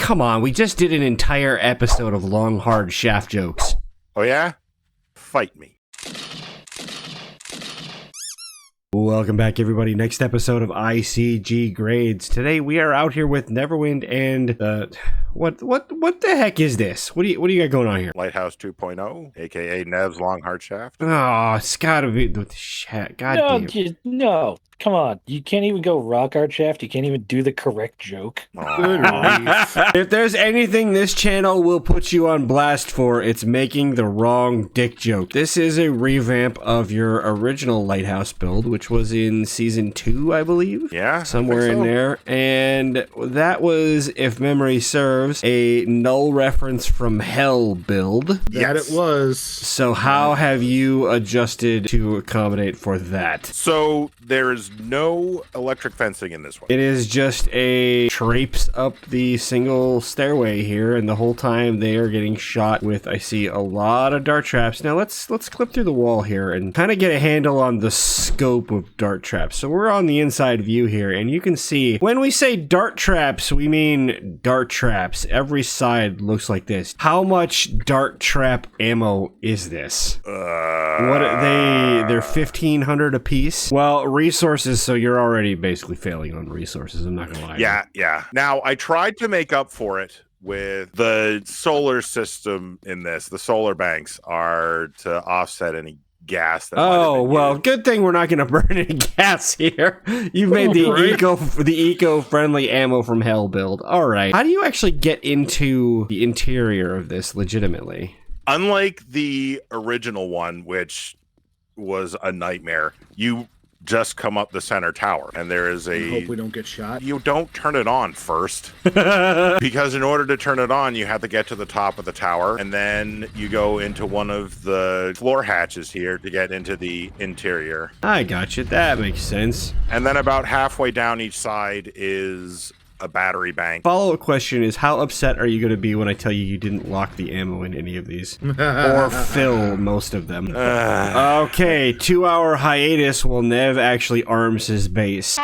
come on, we just did an entire episode of long, hard shaft jokes. Oh yeah? Fight me. Welcome back, everybody. Next episode of ICG Grades. Today we are out here with Neverwind and what the heck is this? What do you got going on here? Lighthouse 2.0, aka Nev's Long Hard Shaft. Oh, it's gotta be the God damn. No, come on. You can't even go rock hard shaft. You can't even do the correct joke. If there's anything this channel will put you on blast for, it's making the wrong dick joke. This is a revamp of your original Lighthouse build, which was in season 2, I believe. Yeah, somewhere in there. And that was, if memory serves, a null reference from Hell build. That it was. So how have you adjusted to accommodate for that? So there is no electric fencing in this one. It is just a traipse up the single stairway here, and the whole time they are getting shot with, I see, a lot of dart traps. Now let's clip through the wall here and kind of get a handle on the scope of dart traps. So we're on the inside view here, and you can see when we say dart traps, we mean dart traps. Every side looks like this. How much dart trap ammo is this? They're 1,500 a piece. Well, resources, so you're already basically failing on resources, I'm not gonna lie. Yeah. Now, I tried to make up for it with the solar system in this. The solar banks are to offset any gas that used. Good thing we're not going to burn any gas here. You've made the eco-friendly ammo from Hell build. All right. How do you actually get into the interior of this legitimately? Unlike the original one, which was a nightmare, you just come up the center tower, and there is I hope we don't get shot. You don't turn it on first, because in order to turn it on, you have to get to the top of the tower, and then you go into one of the floor hatches here to get into the interior. I got you. That makes sense. And then about halfway down each side is a battery bank. Follow-up question is, how upset are you going to be when I tell you didn't lock the ammo in any of these? Or fill most of them? Okay, 2-hour hiatus while Nev actually arms his base.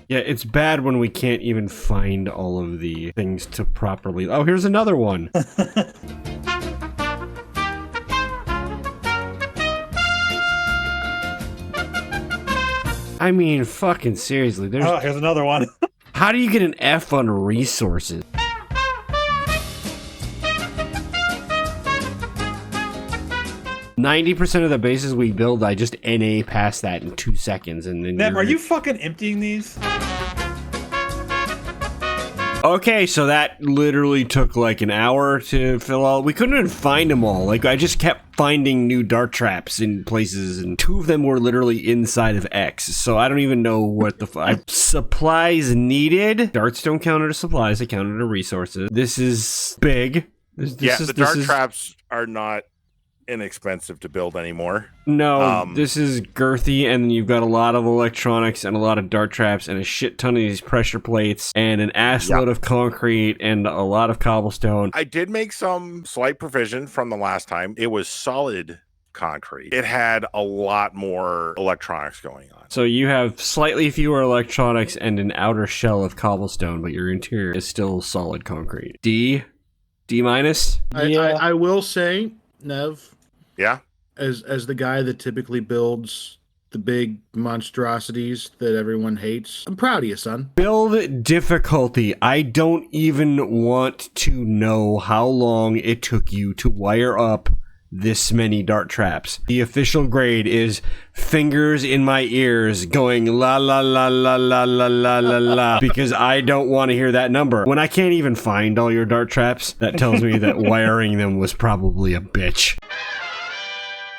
Yeah, it's bad when we can't even find all of the things to properly... Oh, here's another one! I mean, fucking seriously, there's... Oh, here's another one. How do you get an F on resources? %of the bases we build, I just NA past that in 2 seconds, and then... Neb, are you fucking emptying these? Okay, so that literally took like an hour to fill all. We couldn't even find them all. Like, I just kept finding new dart traps in places, and 2 of them were literally inside of X. So I don't even know what the supplies needed. Darts don't count as supplies; they count as resources. This is big. The dart traps are not inexpensive to build anymore. No, this is girthy, and you've got a lot of electronics and a lot of dart traps and a shit ton of these pressure plates and an assload of concrete and a lot of cobblestone. I did make some slight provision from the last time. It was solid concrete. It had a lot more electronics going on. So you have slightly fewer electronics and an outer shell of cobblestone, but your interior is still solid concrete. D minus? I will say, Nev, yeah, as the guy that typically builds the big monstrosities that everyone hates, I'm proud of you, son. Build difficulty. I don't even want to know how long it took you to wire up this many dart traps. The official grade is fingers in my ears going la la la la la la la la la, because I don't want to hear that number. When I can't even find all your dart traps, that tells me that wiring them was probably a bitch.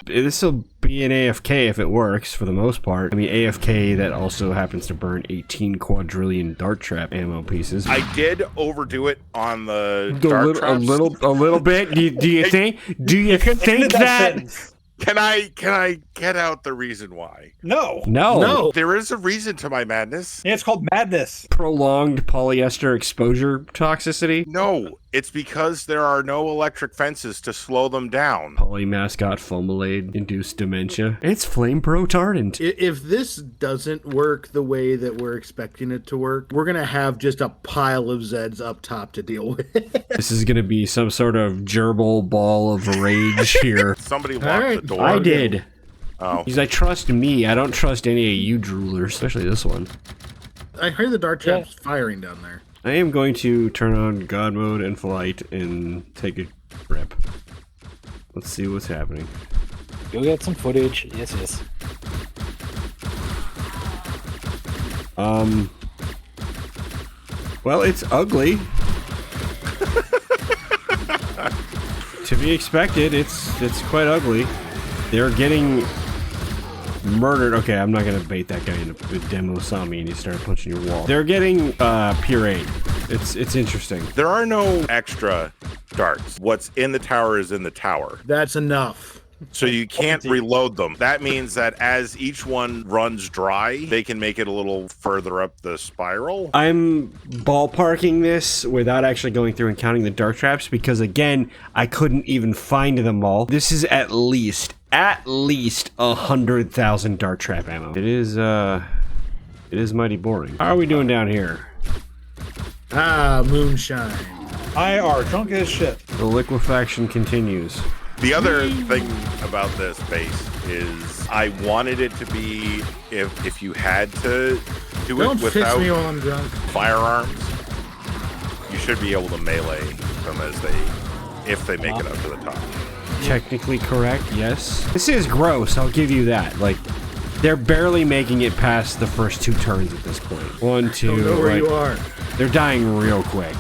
This will be an AFK if it works, for the most part. I mean, AFK that also happens to burn 18 quadrillion dart trap ammo pieces. I did overdo it on the dart traps. A little bit. Do you think? Do you think that? Can I get out the reason why? No. There is a reason to my madness. Yeah, it's called madness. Prolonged polyester exposure toxicity? No. It's because there are no electric fences to slow them down. Poly mascot Fomalade induced dementia. It's flame retardant. If this doesn't work the way that we're expecting it to work, we're gonna have just a pile of Zeds up top to deal with. This is gonna be some sort of gerbil ball of rage here. Somebody locked Alright. the door. I did. Oh. Because I trust me. I don't trust any of you droolers, especially this one. I heard the dart traps firing down there. I am going to turn on God mode and flight and take a trip. Let's see what's happening. Go get some footage. Yes, yes. Well, it's ugly. To be expected, it's quite ugly. They're getting murdered. Okay, I'm not gonna bait that guy in a demo saw me and he started punching your wall. They're getting pureed. It's interesting. There are no extra darts. What's in the tower is in the tower. That's enough. So you can't reload them. That means that as each one runs dry, they can make it a little further up the spiral. I'm ballparking this without actually going through and counting the dart traps because again, I couldn't even find them all. This is at least 100,000 dart trap ammo. It is mighty boring. How are we doing down here? Ah, moonshine. I are drunk as shit. The liquefaction continues. The other thing about this base is I wanted it to be if you had to do Don't it fix without me while I'm drunk. firearms, you should be able to melee them if they make it up to the top. Technically correct, yes. This is gross, I'll give you that. Like, they're barely making it past the first 2 turns at this point. 1, 2, Don't know where you are. They're dying real quick.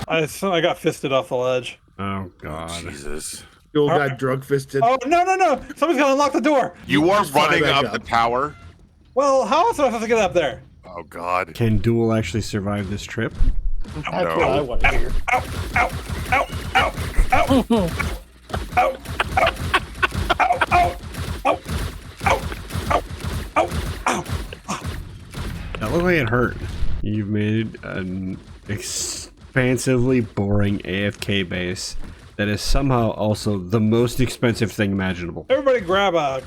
I got fisted off the ledge. Oh god. Jesus. You old guy drug fisted. Oh, no. Somebody's gonna unlock the door. You are Just fly running back up the up. tower? Well, how else am I supposed to get up there? Oh god. Can Duel actually survive this trip? That's what I want to hear. Ow, ow, ow, ow, ow, ow, ow, ow, ow, ow, ow, ow, ow, ow. That looked like it hurt. You've made an expansively boring AFK base that is somehow also the most expensive thing imaginable. Everybody grab a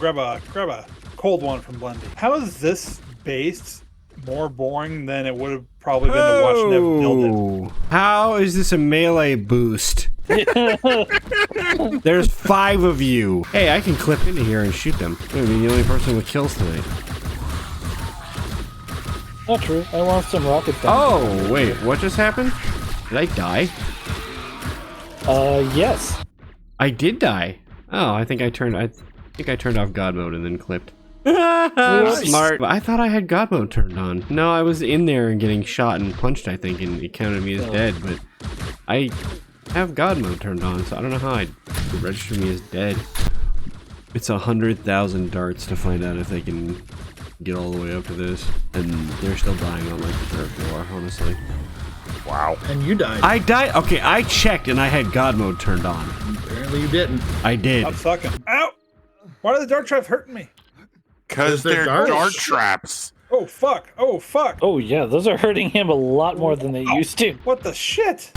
cold one from Blendy. How is this base more boring than it would have probably been to watch Nev build it? Oh, how is this a melee boost? There's 5 of you. Hey, I can clip into here and shoot them. I'm gonna be the only person with kills tonight. Not true. I want some rockets down. Oh, wait, what just happened? Did I die? Yes. I did die. Oh, I think I turned off God mode and then clipped. Smart. I thought I had God mode turned on. No, I was in there and getting shot and punched, I think, and it counted me as dead, but I have God mode turned on, so I don't know how I'd register me as dead. It's 100,000 darts to find out if they can get all the way up to this, and they're still dying on like the 3rd floor, honestly. Wow. And you died. I died. Okay, I checked and I had God mode turned on. Apparently you didn't. I did. I'm sucking. Ow! Why are the dart traps hurting me? Because they're they're darts. dart traps. Oh, fuck. Oh, fuck. Oh, yeah. Those are hurting him a lot more than they used to. What the shit?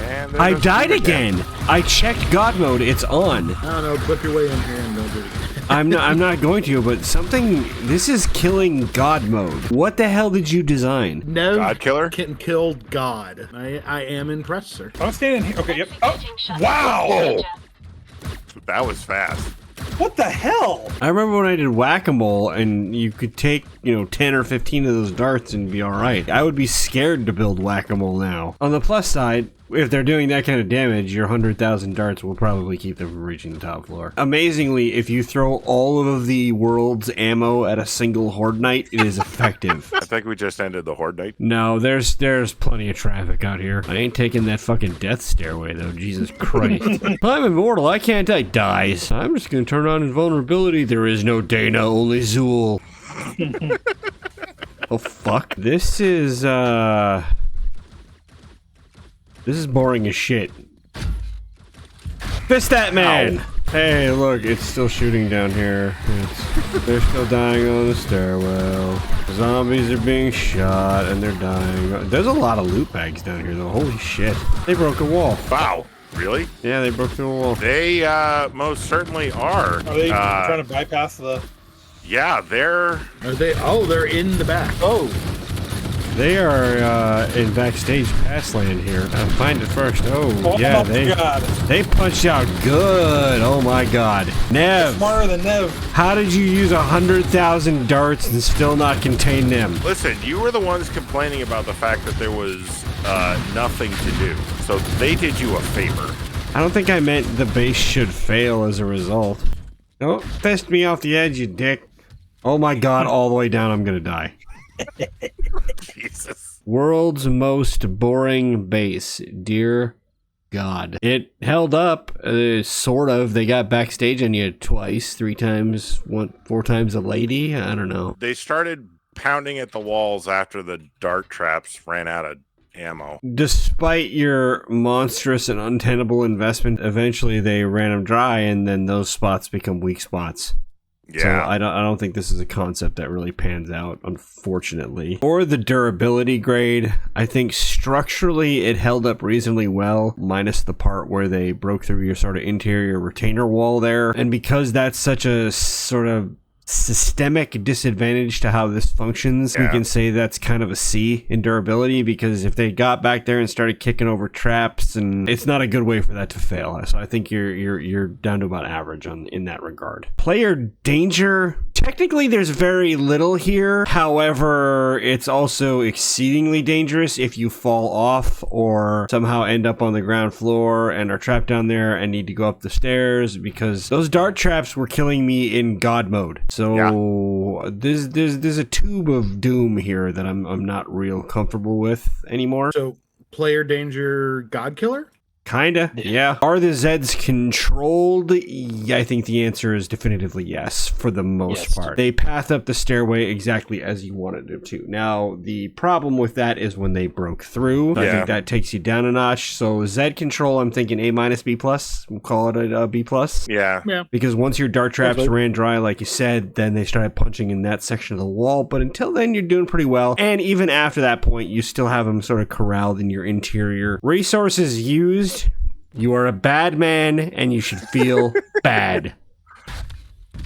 And I there's died two again. I checked God mode. It's on. I don't know. Clip your way in here and don't do it again. I'm not going to, but something. This is killing God mode. What the hell did you design? No. God killer? Can kill God. I am impressed, sir. I'm standing here. Okay, yep. Oh, wow! That was fast. What the hell? I remember when I did whack-a-mole, and you could take 10 or 15 of those darts and be all right. I would be scared to build whack-a-mole now. On the plus side, if they're doing that kind of damage, your 100,000 darts will probably keep them from reaching the top floor. Amazingly, if you throw all of the world's ammo at a single Horde Knight, it is effective. I think we just ended the Horde night. No, there's plenty of traffic out here. I ain't taking that fucking death stairway, though. Jesus Christ. I'm immortal. I can't die. Dies. I'm just gonna turn on invulnerability. There is no Dana, only Zool. Oh, fuck. This is boring as shit. Fist that man! Hey, look, it's still shooting down here. They're still dying on the stairwell. Zombies are being shot and they're dying. There's a lot of loot bags down here, though. Holy shit. They broke a wall. Wow. Really? Yeah, they broke through a wall. They most certainly are. Are they trying to bypass the... Yeah, they're... Are they? Oh, they're in the back. Oh, They are in backstage pass land here. I'll find it first. Oh, yeah, my God. they punched out good. Oh my god. Nev, Smarter than Nev. how did you use 100,000 darts and still not contain them? Listen, you were the ones complaining about the fact that there was nothing to do. So they did you a favor. I don't think I meant the base should fail as a result. Don't fist me off the edge, you dick. Oh my god, all the way down, I'm gonna die. Jesus. World's most boring base. Dear God. It held up, sort of. They got backstage on you twice, 3 times, 4 times a lady. I don't know. They started pounding at the walls after the dart traps ran out of ammo. Despite your monstrous and untenable investment, eventually they ran them dry, and then those spots become weak spots. Yeah. So I don't think this is a concept that really pans out, unfortunately. For the durability grade, I think structurally it held up reasonably well, minus the part where they broke through your sort of interior retainer wall there. And because that's such a sort of systemic disadvantage to how this functions, we can say that's kind of a C in durability, because if they got back there and started kicking over traps, and it's not a good way for that to fail. So I think you're down to about average in that regard. Player danger, technically there's very little here. However, it's also exceedingly dangerous if you fall off or somehow end up on the ground floor and are trapped down there and need to go up the stairs, because those dart traps were killing me in God mode. So there's a tube of doom here that I'm not real comfortable with anymore. So, player danger, God killer? Kinda, yeah. Are the Zeds controlled? Yeah, I think the answer is definitively yes, for the most part. They path up the stairway exactly as you wanted them to. Now, the problem with that is when they broke through. I think that takes you down a notch. So, Zed control, I'm thinking A minus B plus. We'll call it a B plus. Yeah. Because once your dart traps ran dry, like you said, then they started punching in that section of the wall. But until then, you're doing pretty well. And even after that point, you still have them sort of corralled in your interior. Resources used. You are a bad man, and you should feel bad.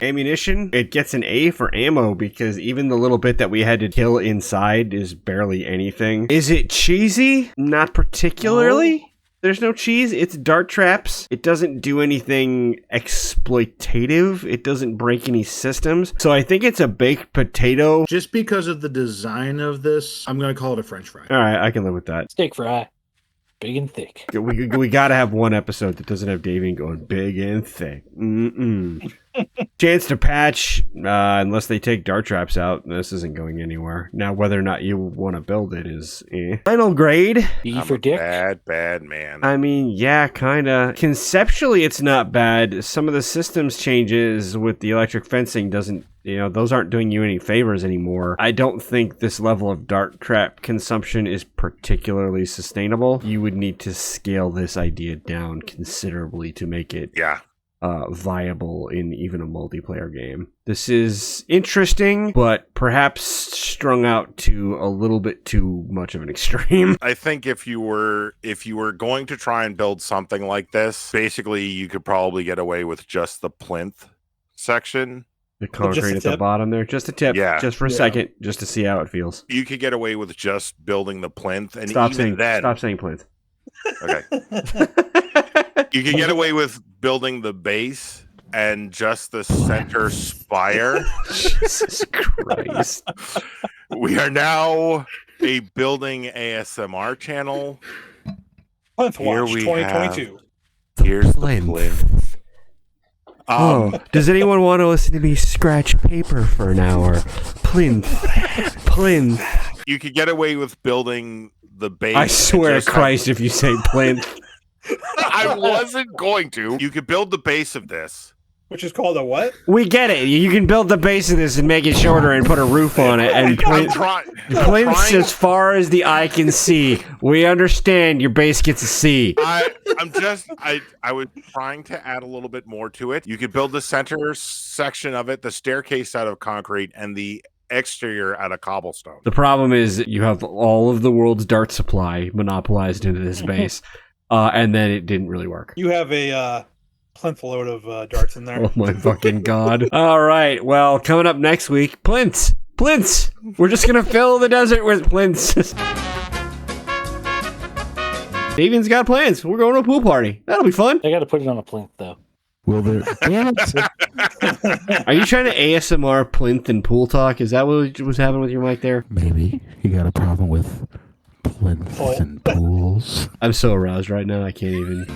Ammunition, it gets an A for ammo, because even the little bit that we had to kill inside is barely anything. Is it cheesy? Not particularly. No. There's no cheese. It's dart traps. It doesn't do anything exploitative. It doesn't break any systems. So I think it's a baked potato. Just because of the design of this, I'm going to call it a French fry. All right, I can live with that. steak fry. Big and thick. We gotta have one episode that doesn't have Davey going big and thick. Chance to patch, unless they take dart traps out, this isn't going anywhere. Now, whether or not you want to build it is Final grade. D for dick. Bad man. I mean, yeah, kinda. Conceptually, it's not bad. Some of the systems changes with the electric fencing doesn't, those aren't doing you any favors anymore. I don't think this level of dart trap consumption is particularly sustainable. You would need to scale this idea down considerably to make it viable in even a multiplayer game. This is interesting, but perhaps strung out to a little bit too much of an extreme. I think if you were going to try and build something like this, basically you could probably get away with just the plinth section. The concrete at the bottom there. Just a tip. Yeah. Just for a second, just to see how it feels. You could get away with just building the plinth, and Stop even then... Stop saying plinth. Okay. You could get away with building the base and just the center spire. Jesus Christ. We are now a building ASMR channel. Plinth Here Watch we 2022. Here's Plinth. the plinth. Does anyone want to listen to me scratch paper for an hour? Plinth. Plinth. You could get away with building the base. I swear to Christ if you say plinth. I wasn't going to. You could build the base of this Which is called a what? We get it. You can build the base of this and make it shorter and put a roof on it. And plinths as far as the eye can see. We understand your base gets a C. I was trying to add a little bit more to it. You could build the center section of it, the staircase out of concrete, and the exterior out of cobblestone. The problem is you have all of the world's dart supply monopolized into this base, and then it didn't really work. You have a plinth load of darts in there. Oh my fucking god. All right, well, coming up next week, plinths. Plinths! We're just gonna fill the desert with plinths. Davian's got plans. We're going to a pool party. That'll be fun. I got to put it on a plinth, though. Will there? Damn it. Are you trying to ASMR plinth and pool talk? Is that what was happening with your mic there? Maybe you got a problem with plinths and pools. I'm so aroused right now, I can't even.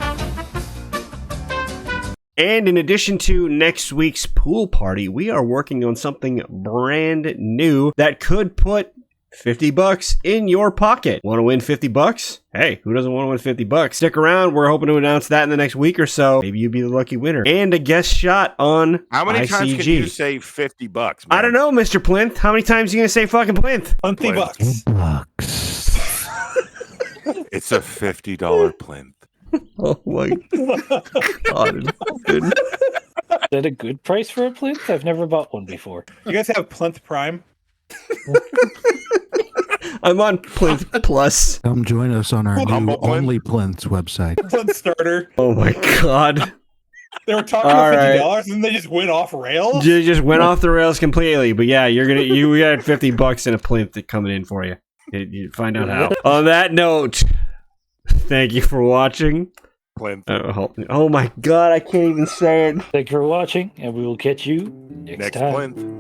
And in addition to next week's pool party, we are working on something brand new that could put $50 in your pocket. Want to win $50? Hey, who doesn't want to win $50? Stick around. We're hoping to announce that in the next week or so. Maybe you'll be the lucky winner. And a guest shot on How many ICG. times can you say $50? Man? I don't know, Mr. Plinth. How many times are you going to say fucking Plinth? $20. Bucks. It's a $50 plinth. Oh my god. Is that a good price for a plinth? I've never bought one before. You guys have Plinth Prime? I'm on Plinth Plus. Come join us on our new Humble Plinth. Only Plinths website. Plinth Starter. Oh my god. They were talking All about $50 right. and they just went off rails? You just went off the rails completely. But yeah, we got $50 in a Plinth that coming in for you. You find out how. On that note, thank you for watching. Plinth. Oh my god, I can't even say it. Thank you for watching, and we will catch you next time. Plinth.